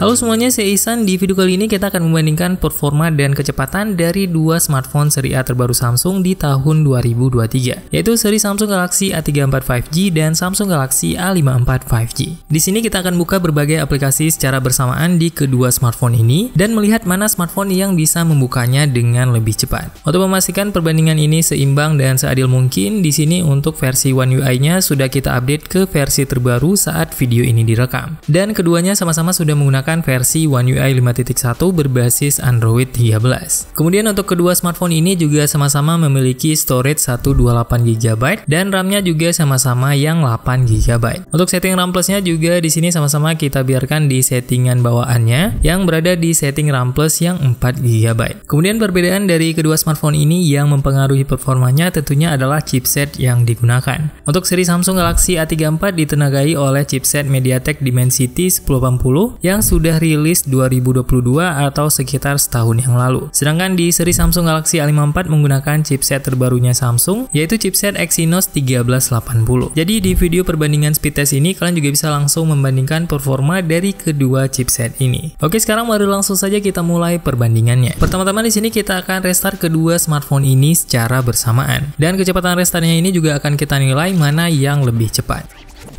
Halo semuanya, saya Ihsan. Di video kali ini kita akan membandingkan performa dan kecepatan dari dua smartphone seri A terbaru Samsung di tahun 2023, yaitu seri Samsung Galaxy A34 5G dan Samsung Galaxy A54 5G. Di sini kita akan buka berbagai aplikasi secara bersamaan di kedua smartphone ini dan melihat mana smartphone yang bisa membukanya dengan lebih cepat. Untuk memastikan perbandingan ini seimbang dan seadil mungkin, di sini untuk versi One UI-nya sudah kita update ke versi terbaru saat video ini direkam. Dan keduanya sama-sama sudah menggunakan versi One UI 5.1 berbasis Android 13. Kemudian untuk kedua smartphone ini juga sama-sama memiliki storage 128GB dan RAM-nya juga sama-sama yang 8GB. Untuk setting RAM Plus-nya juga di sini sama-sama kita biarkan di settingan bawaannya yang berada di setting RAM Plus yang 4GB. Kemudian perbedaan dari kedua smartphone ini yang mempengaruhi performanya tentunya adalah chipset yang digunakan. Untuk seri Samsung Galaxy A34 ditenagai oleh chipset MediaTek Dimensity 1080 yang sudah rilis 2022 atau sekitar setahun yang lalu. Sedangkan di seri Samsung Galaxy A54 menggunakan chipset terbarunya Samsung, yaitu chipset Exynos 1380. Jadi di video perbandingan speed test ini kalian juga bisa langsung membandingkan performa dari kedua chipset ini. Oke, sekarang mari langsung saja kita mulai perbandingannya. Pertama-tama di sini kita akan restart kedua smartphone ini secara bersamaan. Dan kecepatan restartnya ini juga akan kita nilai mana yang lebih cepat.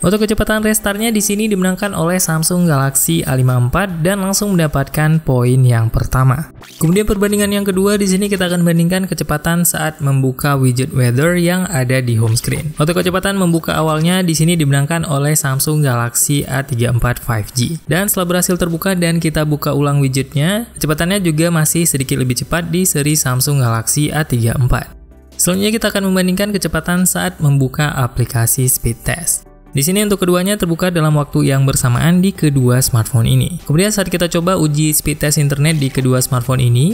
Untuk kecepatan restartnya di sini dimenangkan oleh Samsung Galaxy A54 dan langsung mendapatkan poin yang pertama. Kemudian perbandingan yang kedua di sini kita akan bandingkan kecepatan saat membuka widget weather yang ada di home screen. Untuk kecepatan membuka awalnya di sini dimenangkan oleh Samsung Galaxy A34 5G. Dan setelah berhasil terbuka dan kita buka ulang widgetnya, kecepatannya juga masih sedikit lebih cepat di seri Samsung Galaxy A34. Selanjutnya kita akan membandingkan kecepatan saat membuka aplikasi speed test. Di sini untuk keduanya terbuka dalam waktu yang bersamaan di kedua smartphone ini. Kemudian saat kita coba uji speed test internet di kedua smartphone ini,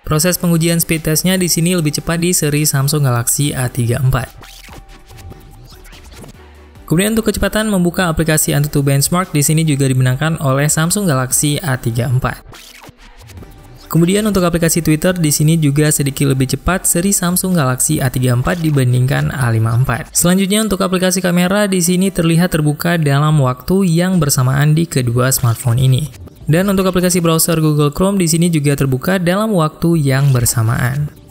proses pengujian speed testnya di sini lebih cepat di seri Samsung Galaxy A34. Kemudian untuk kecepatan membuka aplikasi AnTuTu Benchmark di sini juga dimenangkan oleh Samsung Galaxy A34. Kemudian untuk aplikasi Twitter di sini juga sedikit lebih cepat seri Samsung Galaxy A34 dibandingkan A54. Selanjutnya untuk aplikasi kamera di sini terlihat terbuka dalam waktu yang bersamaan di kedua smartphone ini. Dan untuk aplikasi browser Google Chrome di sini juga terbuka dalam waktu yang bersamaan.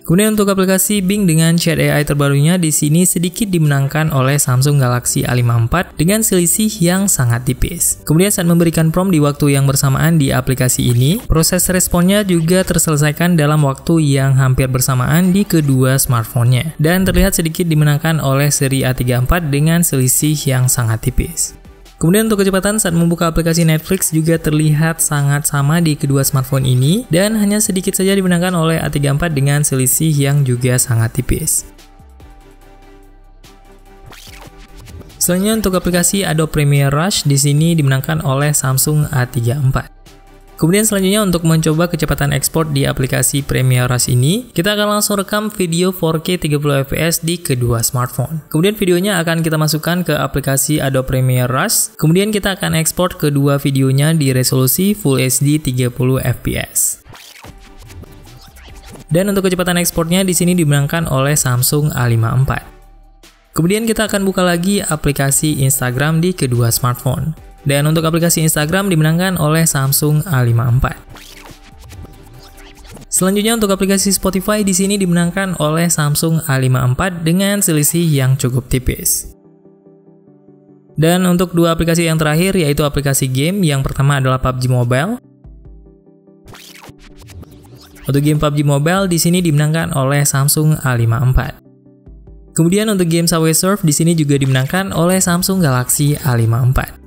Kemudian untuk aplikasi Bing dengan chat AI terbarunya di sini sedikit dimenangkan oleh Samsung Galaxy A54 dengan selisih yang sangat tipis. Kemudian saat memberikan prompt di waktu yang bersamaan di aplikasi ini, proses responnya juga terselesaikan dalam waktu yang hampir bersamaan di kedua smartphone-nya. Dan terlihat sedikit dimenangkan oleh seri A34 dengan selisih yang sangat tipis. Kemudian untuk kecepatan saat membuka aplikasi Netflix juga terlihat sangat sama di kedua smartphone ini dan hanya sedikit saja dimenangkan oleh A34 dengan selisih yang juga sangat tipis. Selanjutnya untuk aplikasi Adobe Premiere Rush di sini dimenangkan oleh Samsung A34. Kemudian selanjutnya untuk mencoba kecepatan ekspor di aplikasi Premiere Rush ini, kita akan langsung rekam video 4K 30fps di kedua smartphone. Kemudian videonya akan kita masukkan ke aplikasi Adobe Premiere Rush. Kemudian kita akan ekspor kedua videonya di resolusi Full HD 30fps. Dan untuk kecepatan ekspornya di sini dimenangkan oleh Samsung A54. Kemudian kita akan buka lagi aplikasi Instagram di kedua smartphone. Dan untuk aplikasi Instagram dimenangkan oleh Samsung A54. Selanjutnya untuk aplikasi Spotify di sini dimenangkan oleh Samsung A54 dengan selisih yang cukup tipis. Dan untuk dua aplikasi yang terakhir yaitu aplikasi game, yang pertama adalah PUBG Mobile. Untuk game PUBG Mobile di sini dimenangkan oleh Samsung A54. Kemudian untuk game Subway Surf di sini juga dimenangkan oleh Samsung Galaxy A54.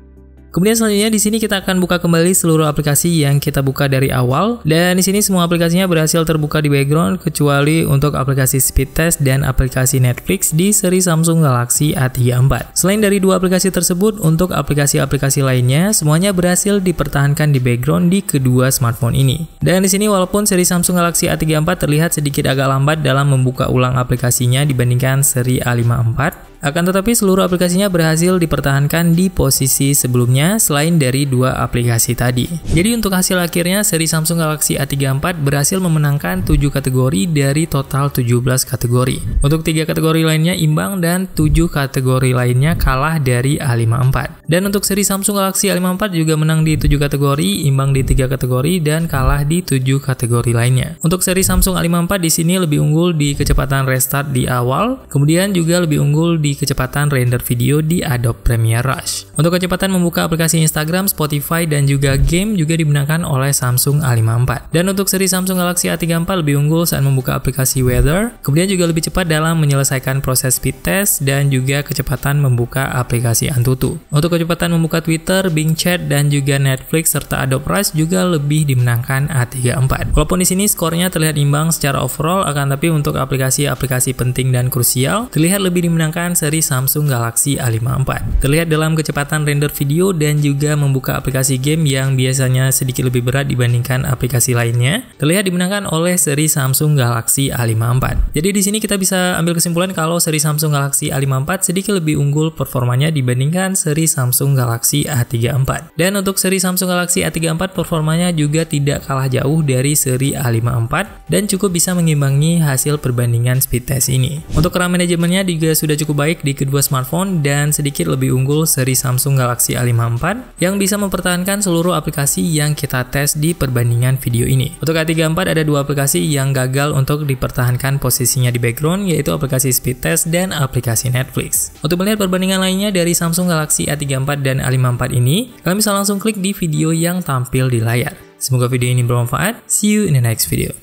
Kemudian selanjutnya di sini kita akan buka kembali seluruh aplikasi yang kita buka dari awal, dan di sini semua aplikasinya berhasil terbuka di background kecuali untuk aplikasi Speed Test dan aplikasi Netflix di seri Samsung Galaxy A34. Selain dari dua aplikasi tersebut, untuk aplikasi-aplikasi lainnya semuanya berhasil dipertahankan di background di kedua smartphone ini. Dan di sini walaupun seri Samsung Galaxy A34 terlihat sedikit agak lambat dalam membuka ulang aplikasinya dibandingkan seri A54, Akan tetapi seluruh aplikasinya berhasil dipertahankan di posisi sebelumnya selain dari dua aplikasi tadi. Jadi untuk hasil akhirnya seri Samsung Galaxy A34 berhasil memenangkan 7 kategori dari total 17 kategori. Untuk 3 kategori lainnya imbang dan 7 kategori lainnya kalah dari A54. Dan untuk seri Samsung Galaxy A54 juga menang di 7 kategori, imbang di 3 kategori dan kalah di 7 kategori lainnya. Untuk seri Samsung A54 di sini lebih unggul di kecepatan restart di awal, kemudian juga lebih unggul di kecepatan render video di Adobe Premiere Rush. Untuk kecepatan membuka aplikasi Instagram, Spotify, dan juga game juga dimenangkan oleh Samsung A54. Dan untuk seri Samsung Galaxy A34 lebih unggul saat membuka aplikasi Weather, kemudian juga lebih cepat dalam menyelesaikan proses speed test dan juga kecepatan membuka aplikasi Antutu. Untuk kecepatan membuka Twitter, Bing Chat, dan juga Netflix serta Adobe Rush juga lebih dimenangkan A34. Walaupun di sini skornya terlihat imbang secara overall, akan tapi untuk aplikasi-aplikasi penting dan krusial terlihat lebih dimenangkan seri Samsung Galaxy A54. Terlihat dalam kecepatan render video dan juga membuka aplikasi game yang biasanya sedikit lebih berat dibandingkan aplikasi lainnya, terlihat dimenangkan oleh seri Samsung Galaxy A54. Jadi di sini kita bisa ambil kesimpulan kalau seri Samsung Galaxy A54 sedikit lebih unggul performanya dibandingkan seri Samsung Galaxy A34. Dan untuk seri Samsung Galaxy A34 performanya juga tidak kalah jauh dari seri A54 dan cukup bisa mengimbangi hasil perbandingan speed test ini. Untuk RAM manajemennya juga sudah cukup baik di kedua smartphone dan sedikit lebih unggul seri Samsung Galaxy A54 yang bisa mempertahankan seluruh aplikasi yang kita tes di perbandingan video ini. Untuk A34 ada dua aplikasi yang gagal untuk dipertahankan posisinya di background, yaitu aplikasi speed test dan aplikasi Netflix. Untuk melihat perbandingan lainnya dari Samsung Galaxy A34 dan A54 ini, kalian bisa langsung klik di video yang tampil di layar. Semoga video ini bermanfaat. See you in the next video.